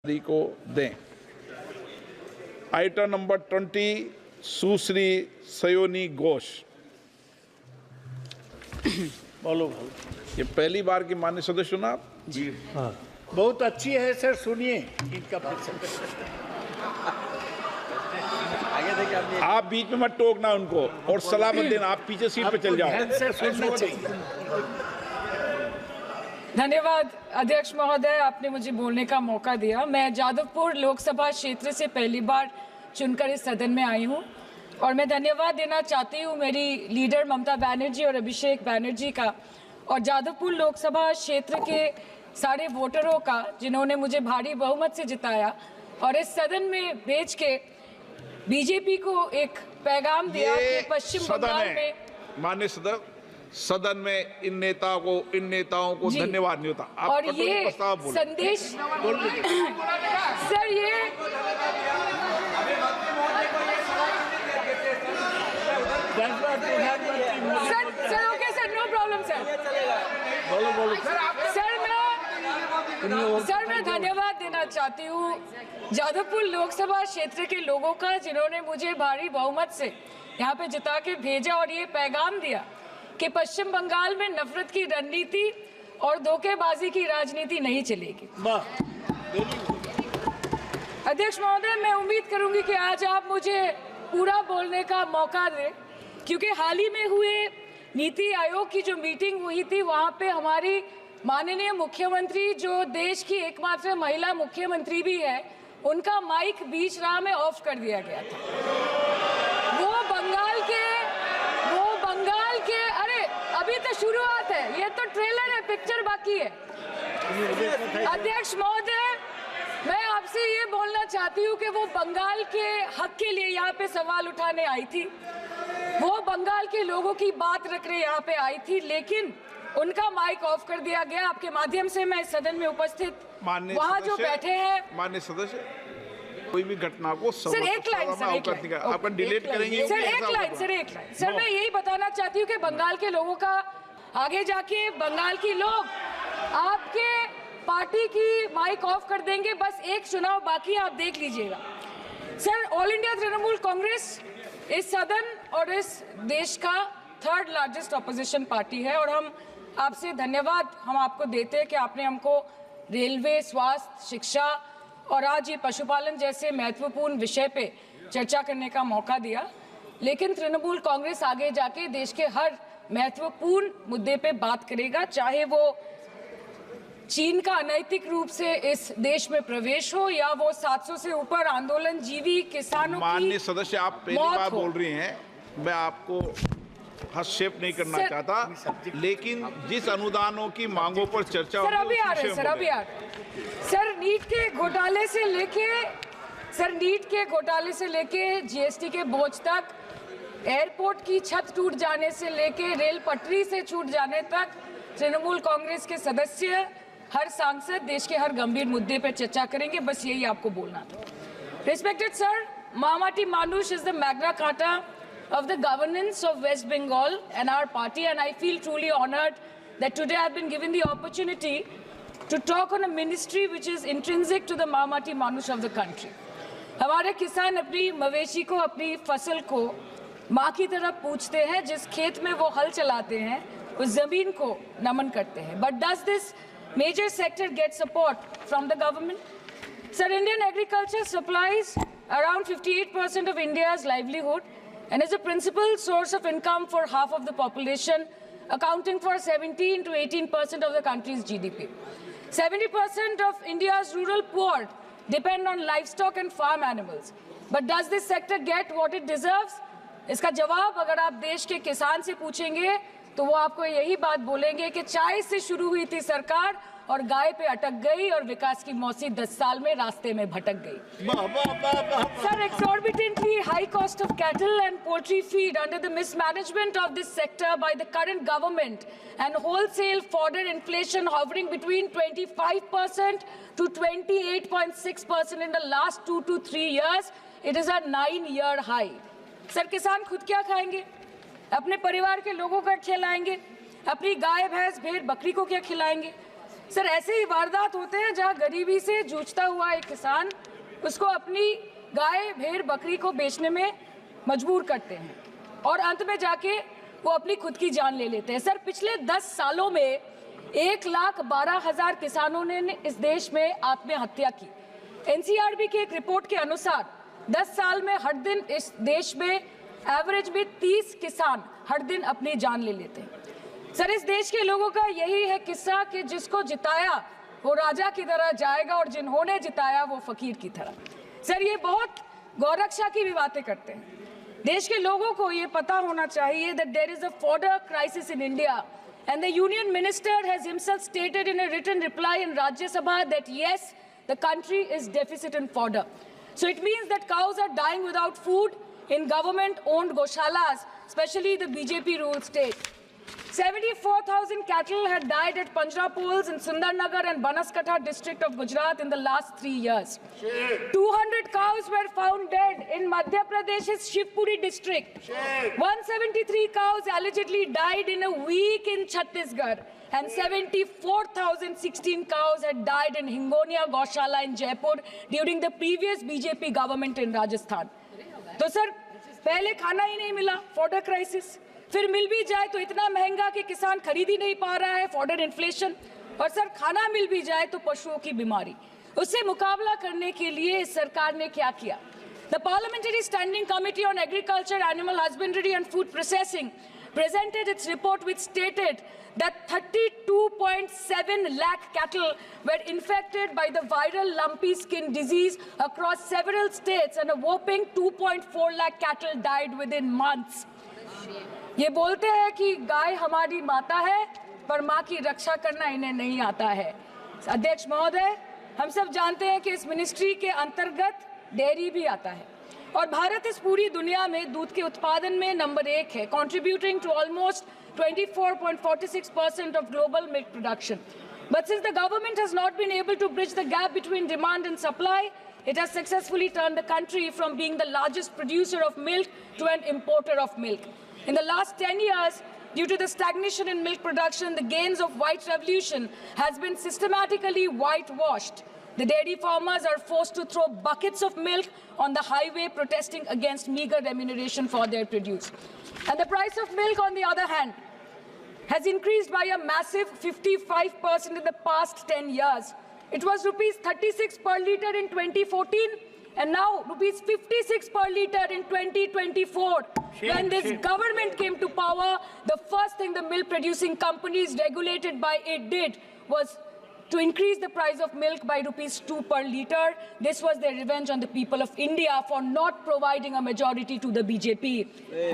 को दें। Item number 20 सुश्री सयोनी घोष। बोलो भाई। ये पहली बार की माननीय सदस्य चुना आप? जी हाँ, बहुत अच्छी है सर, सुनिए इनका आप बीच में मत टोकना उनको और सलाह मत देना, आप पीछे सीट पे चल जाओ। सर सुनना चाहिए। धन्यवाद अध्यक्ष महोदय, आपने मुझे बोलने का मौका दिया। मैं जादवपुर लोकसभा क्षेत्र से पहली बार चुनकर इस सदन में आई हूं और मैं धन्यवाद देना चाहती हूं मेरी लीडर ममता बनर्जी और अभिषेक बनर्जी का और जादवपुर लोकसभा क्षेत्र के सारे वोटरों का जिन्होंने मुझे भारी बहुमत से जिताया और इस सदन में भेज के बीजेपी को एक पैगाम दिया कि पश्चिम बंगाल में माननीय सदन में इन नेताओं को धन्यवाद नहीं होता। आप और ये संदेश सर, ये sir okay sir, no problem sir. बोलो सर मैं धन्यवाद देना चाहती हूँ जादवपुर लोकसभा क्षेत्र के लोगों का जिन्होंने मुझे भारी बहुमत से यहाँ पे जिता के भेजा और ये पैगाम दिया कि पश्चिम बंगाल में नफरत की रणनीति और धोखेबाजी की राजनीति नहीं चलेगी। अध्यक्ष महोदय, मैं उम्मीद करूंगी कि आज आप मुझे पूरा बोलने का मौका दें, क्योंकि हाल ही में हुए नीति आयोग की जो मीटिंग हुई थी वहां पे हमारी माननीय मुख्यमंत्री, जो देश की एकमात्र महिला मुख्यमंत्री भी है, उनका माइक बीच राह में ऑफ कर दिया गया था। वो बंगाल के अरे अभी तो शुरुआत है, ये तो ट्रेलर है, पिक्चर बाकी है। अध्यक्ष महोदय, मैं आपसे ये बोलना चाहती हूँ कि वो बंगाल के हक के लिए यहाँ पे सवाल उठाने आई थी, वो बंगाल के लोगों की बात रखने यहाँ पे आई थी, लेकिन उनका माइक ऑफ कर दिया गया। आपके माध्यम से मैं इस सदन में उपस्थित वहाँ जो बैठे हैं माननीय सदस्य, कोई भी घटना को सर एक लाइन आपका डिलीट करेंगे सर, एक लाइन सर, मैं यही बताना चाहती हूँ कि बंगाल के लोगों का आगे जाके बंगाल की लोग आपके पार्टी की माइक ऑफ कर देंगे। बस एक चुनाव बाकी, आप देख लीजिएगा। Sir, all India Trinamool Congress इस सदन और इस देश का 3rd लार्जेस्ट ऑपोजिशन पार्टी है और हम आपसे धन्यवाद हम आपको देते हैं कि आपने हमको रेलवे, स्वास्थ्य, शिक्षा और आज ये पशुपालन जैसे महत्वपूर्ण विषय पे चर्चा करने का मौका दिया। लेकिन तृणमूल कांग्रेस आगे जाके देश के हर महत्वपूर्ण मुद्दे पे बात करेगा, चाहे वो चीन का अनैतिक रूप से इस देश में प्रवेश हो या वो 700 से ऊपर आंदोलन जीवी किसानों की। माननीय सदस्य, आप पहली बार बोल रही हैं, मैं आपको हस्तक्षेप नहीं करना चाहता, लेकिन जिस अनुदानों की मांगों पर चर्चा सर अभी आ रहे हैं, सर नीट के घोटाले से लेके जीएसटी के बोझ तक, एयरपोर्ट की छत टूट जाने से लेके रेल पटरी से छूट जाने तक तृणमूल कांग्रेस के सदस्य, हर सांसद देश के हर गंभीर मुद्दे पर चर्चा करेंगे। बस यही आपको बोलना था। रिस्पेक्टेड सर, मामाटी मानुष is the Magna carta of the governance of West Bengal and our party, and I feel truly honored that today I've been given the opportunity to talk on a ministry which is intrinsic to the Mamati Manush of the country. हमारे किसान अपनी मवेशी को, अपनी फसल को माँ की तरफ पूछते हैं, जिस खेत में वो हल चलाते हैं उस जमीन को नमन करते हैं। But does this major sector get support from the government? Sir, Indian agriculture supplies around 58% of India's livelihood and is a principal source of income for half of the population, accounting for 17 to 18% of the country's GDP. 70% of India's rural poor depend on livestock and farm animals. But does this sector get what it deserves? इसका जवाब अगर आप देश के किसान से पूछेंगे तो वो आपको यही बात बोलेंगे कि चाय से शुरू हुई थी सरकार और गाय पे अटक गई और विकास की मौसी 10 साल में रास्ते में भटक गई। Sir, exorbitantly high cost of cattle and poultry feed under the mismanagement of this sector by the current government and wholesale fodder inflation hovering between 25% to 28.6% in the last 2 to 3 years, it is a 9-year high. Sir, किसान खुद क्या खाएंगे? अपने परिवार के लोगों का खिलाएंगे? अपनी गाय, भैंस, भेड़, बकरी को क्या खिलाएंगे? सर ऐसे ही वारदात होते हैं जहां गरीबी से जूझता हुआ एक किसान उसको अपनी गाय भेड़ बकरी को बेचने में मजबूर करते हैं और अंत में जाके वो अपनी खुद की जान ले लेते हैं। सर पिछले 10 सालों में 1,12,000 किसानों ने इस देश में आत्महत्या की। एनसीआरबी की एक रिपोर्ट के अनुसार 10 साल में हर दिन इस देश में एवरेज में 30 किसान हर दिन अपनी जान ले लेते हैं। सर इस देश के लोगों का यही है किस्सा कि जिसको जिताया वो राजा की तरह जाएगा और जिन्होंने जिताया वो फकीर की तरह। सर ये बहुत गौरक्षा की भी बातें करते हैं। देश के लोगों को ये पता होना चाहिए that there is a fodder crisis in India and the union minister has himself stated in a written reply in Rajya Sabha that yes, the country is deficit in fodder. So it means that cows are dying without food in government-owned goshalas, especially the BJP-ruled state. 74,000 cattle had died at Panjrapols in Sundarnagar and Banaskantha district of Gujarat in the last 3 years. 200 cows were found dead in Madhya Pradesh's Shivpuri district. 173 cows allegedly died in a week in Chhattisgarh. And 74,016 cows had died in Hingonia Goshala in Jaipur during the previous BJP government in Rajasthan. तो sir पहले खाना ही नहीं मिला, fodder crisis, फिर मिल भी जाए तो इतना महंगा कि किसान खरीद ही नहीं पा रहा है, फॉडर इन्फ्लेशन, और सर खाना मिल भी जाए तो पशुओं की बीमारी। उससे मुकाबला करने के लिए इस सरकार ने क्या किया? The Parliamentary Standing Committee on Agriculture, Animal Husbandry and Food Processing presented its report which stated that 32.7 lakh cattle were infected by the viral lumpy skin disease across several states and a whopping 2.4 lakh cattle died within months. ये बोलते हैं कि गाय हमारी माता है पर माँ की रक्षा करना इन्हें नहीं आता है। अध्यक्ष महोदय, हम सब जानते हैं कि इस मिनिस्ट्री के अंतर्गत डेयरी भी आता है और भारत इस पूरी दुनिया में दूध के उत्पादन में नंबर 1 है, contributing to almost 24.46% of global milk production. But since the government has not been able to bridge the gap between demand and supply, it has successfully turned the country from being the largest producer of milk to an importer of milk. In the last 10 years, due to the stagnation in milk production, the gains of white revolution has been systematically whitewashed. The dairy farmers are forced to throw buckets of milk on the highway protesting against meager remuneration for their produce. And the price of milk, on the other hand, has increased by a massive 55% in the past 10 years. It was rupees 36 per litre in 2014 and now rupees 56 per litre in 2024. When this government came to power, the first thing the milk producing companies regulated by it did was to increase the price of milk by rupees 2 per litre. This was their revenge on the people of India for not providing a majority to the BJP.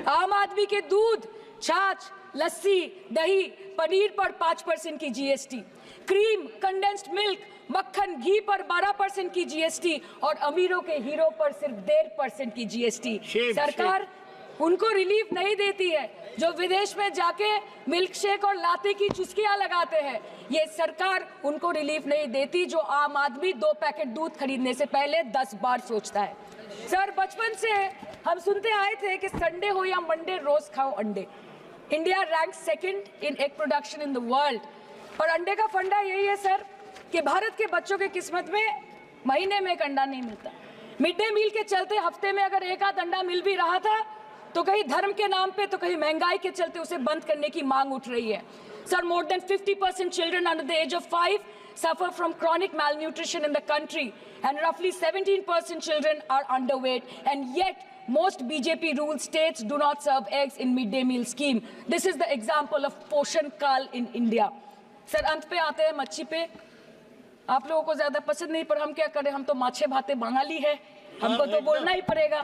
आम आदमी के दूध, छाछ, लस्सी, दही, पनीर पर 5% की GST, cream, condensed milk, मक्खन, घी पर 12% की GST और अमीरों के हीरो पर सिर्फ 1.5% की GST। सरकार उनको रिलीफ नहीं देती है जो विदेश में जाके मिल्क शेक और लाते की चुस्कियां लगाते हैं। ये सरकार उनको रिलीफ नहीं देती जो आम आदमी 2 पैकेट दूध खरीदने से पहले 10 बार सोचता है। सर बचपन से हम सुनते आए थे कि संडे हो या मंडे रोज खाओ अंडे। India rank 2nd in egg production in the world और अंडे का फंडा यही है सर कि भारत के बच्चों के किस्मत में महीने में एक अंडा नहीं मिलता। मिड डे मील के चलते हफ्ते में अगर एक आध अंडा मिल भी रहा था तो कहीं धर्म के नाम पे तो कहीं महंगाई के चलते उसे बंद करने की मांग उठ रही है। Sir more than 50% children under the age of 5 suffer from chronic malnutrition in the country and roughly 17% children are underweight and yet most BJP ruled states do not serve eggs in midday meal scheme. This is the example of Poshan Kal in India. Sir अंत पे आते हैं मच्छी पे। आप लोगों को ज्यादा पसंद नहीं पर हम क्या करें, हम तो माछे भाते बंगाली है, हमको तो बोलना ही पड़ेगा।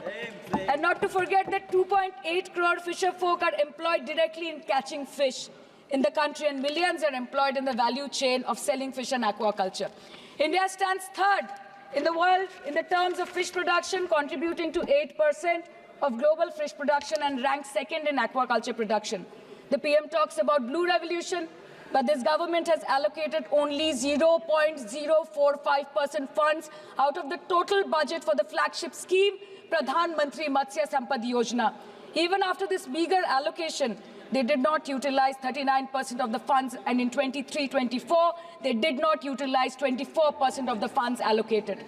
And not to forget that 2.8 crore fisher folk are employed directly in catching fish in the country and millions are employed in the value chain of selling fish and aquaculture. India stands 3rd in the world in the terms of fish production, contributing to 8% of global fish production and ranked 2nd in aquaculture production. The PM talks about blue revolution, but this government has allocated only 0.045% funds out of the total budget for the flagship scheme, Pradhan Mantri Matsya Sampad Yojana. Even after this meager allocation, they did not utilize 39% of the funds, and in 23-24, they did not utilize 24% of the funds allocated.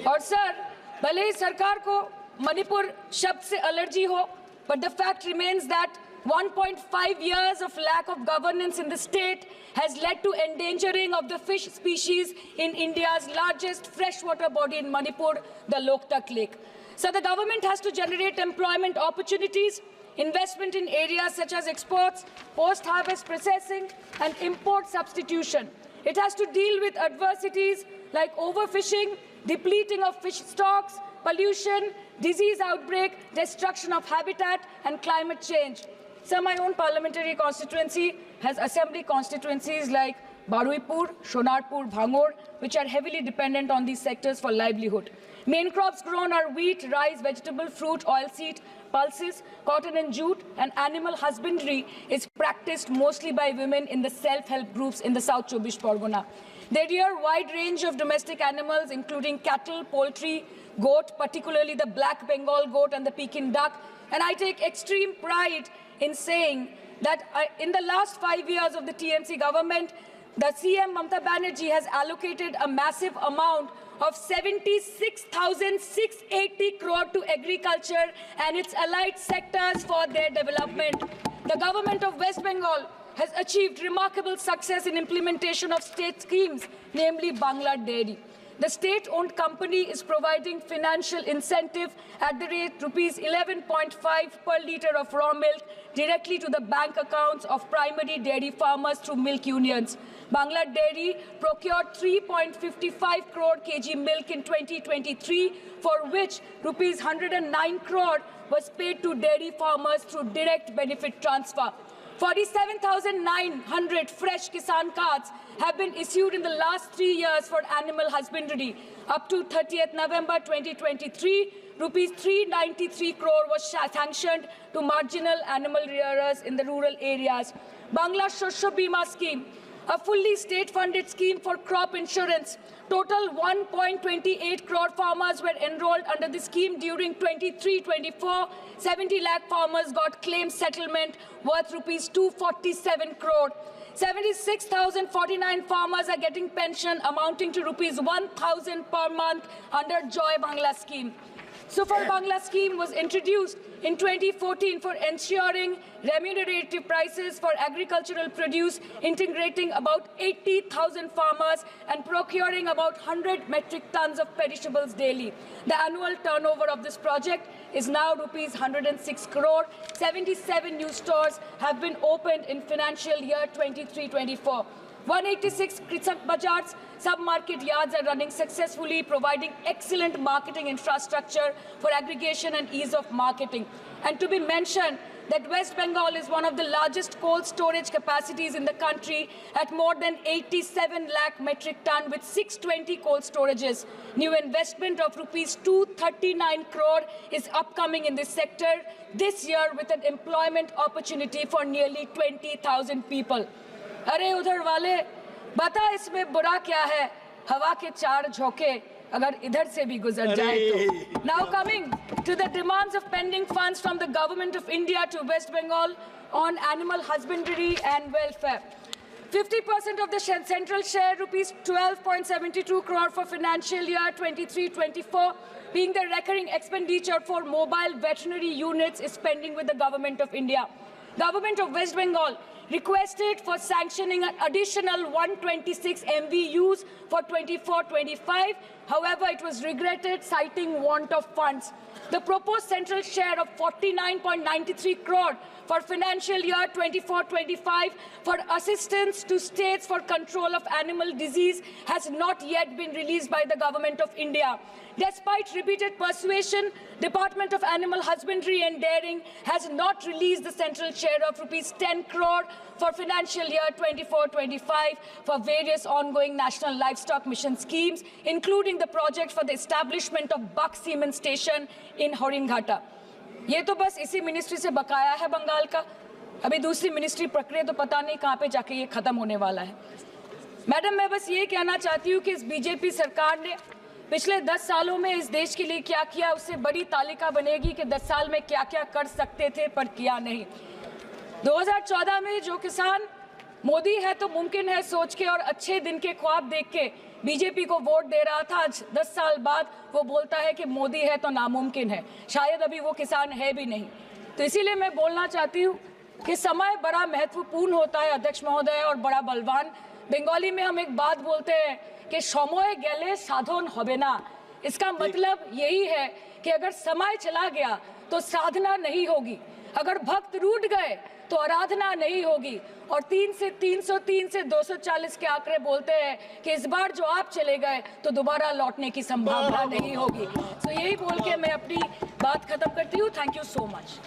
और sir, भले ही सरकार को मणिपुर शब्द से allergy हो, but the fact remains that 1.5 years of lack of governance in the state has led to endangering of the fish species in India's largest freshwater body in Manipur, the Loktak Lake. So the government has to generate employment opportunities, investment in areas such as exports, post-harvest processing, and import substitution. It has to deal with adversities like overfishing, depleting of fish stocks, pollution, disease outbreak, destruction of habitat, and climate change. So my own parliamentary constituency has assembly constituencies like Baruipur, Shonarpur, Bhangor, which are heavily dependent on these sectors for livelihood. Main crops grown are wheat, rice, vegetable, fruit, oilseed, pulses, cotton and jute, and animal husbandry is practiced mostly by women in the self-help groups in the South Chobbish Pargona. They rear a wide range of domestic animals, including cattle, poultry, goat, particularly the black Bengal goat and the Pekin duck. And I take extreme pride in saying that in the last 5 years of the TMC government, the CM Mamata Banerjee has allocated a massive amount of 76,680 crore to agriculture and its allied sectors for their development. The government of West Bengal has achieved remarkable success in implementation of state schemes, namely Bangla Dairy. The state-owned company is providing financial incentive at the rate rupees 11.5 per litre of raw milk directly to the bank accounts of primary dairy farmers through milk unions. Bangla Dairy procured 3.55 crore kg milk in 2023, for which rupees 109 crore was paid to dairy farmers through direct benefit transfer. 47,900 fresh Kisan cards have been issued in the last 3 years for animal husbandry. Up to 30th November 2023, rupees 393 crore was sanctioned to marginal animal rearers in the rural areas. Bangla Shosho Bima scheme, a fully state-funded scheme for crop insurance. Total 1.28 crore farmers were enrolled under the scheme during 23-24. 70 lakh farmers got claim settlement worth rupees 247 crore. 76,049 farmers are getting pension amounting to rupees 1,000 per month under Joy Bangla scheme. Super Bangla scheme was introduced in 2014 for ensuring remunerative prices for agricultural produce, integrating about 80,000 farmers and procuring about 100 metric tons of perishables daily. The annual turnover of this project is now rupees 106 crore. 77 new stores have been opened in financial year 23-24. 186 Krisak Bazars sub-market yards are running successfully, providing excellent marketing infrastructure for aggregation and ease of marketing. And to be mentioned that West Bengal is one of the largest cold storage capacities in the country at more than 87 lakh metric ton with 620 cold storages. New investment of rupees 239 crore is upcoming in this sector this year with an employment opportunity for nearly 20,000 people. अरे उधर वाले बता इसमें बुरा क्या है हवा के चार झोंके अगर इधर से भी गुजर जाए तो now coming to the demands of pending funds from the government of India to West Bengal on animal husbandry and welfare. 50% of the central share rupees 12.72 crore for financial year 23-24 being the recurring expenditure for mobile veterinary units is pending with the government of India. Government of West Bengal requested for sanctioning an additional 126 MVUs for 24-25. However, it was regretted, citing want of funds. The proposed central share of 49.93 crore for financial year 24-25 for assistance to states for control of animal disease has not yet been released by the government of India. Despite repeated persuasion, Department of Animal Husbandry and Dairying has not released the central share of rupees 10 crore for financial year 24-25 for various ongoing national livestock mission schemes, including the project for the establishment of Buck Semen Station in Horinghata. ये तो बस इसी ministry से बकाया है बंगाल का अभी दूसरी मिनिस्ट्री प्रक्रिया तो पता नहीं कहां पे जाके ये खत्म होने वाला है मैडम मैं बस ये कहना चाहती हूं कि इस बीजेपी सरकार ने पिछले 10 सालों में इस देश के लिए क्या किया उससे बड़ी तालिका बनेगी कि 10 साल में क्या-क्या कर सकते थे पर किया नहीं 2014 में जो किसान मोदी है तो मुमकिन है सोच के और अच्छे दिन के ख्वाब देख के बीजेपी को वोट दे रहा था, आज 10 साल बाद वो बोलता है कि मोदी है तो नामुमकिन है। शायद अभी वो किसान है भी नहीं। तो इसीलिए मैं बोलना चाहती हूँ कि समय बड़ा महत्वपूर्ण होता है अध्यक्ष महोदय, और बड़ा बलवान। बंगाली में हम एक बात बोलते हैं कि समय गेले साधन होबे ना। इसका मतलब यही है कि अगर समय चला गया तो साधना नहीं होगी, अगर भक्त रूठ गए तो आराधना नहीं होगी। और 3 से 303 से 240 के आंकड़े बोलते हैं कि इस बार जो आप चले गए तो दोबारा लौटने की संभावना नहीं होगी। तो यही बोल के मैं अपनी बात खत्म करती हूँ। Thank you so much.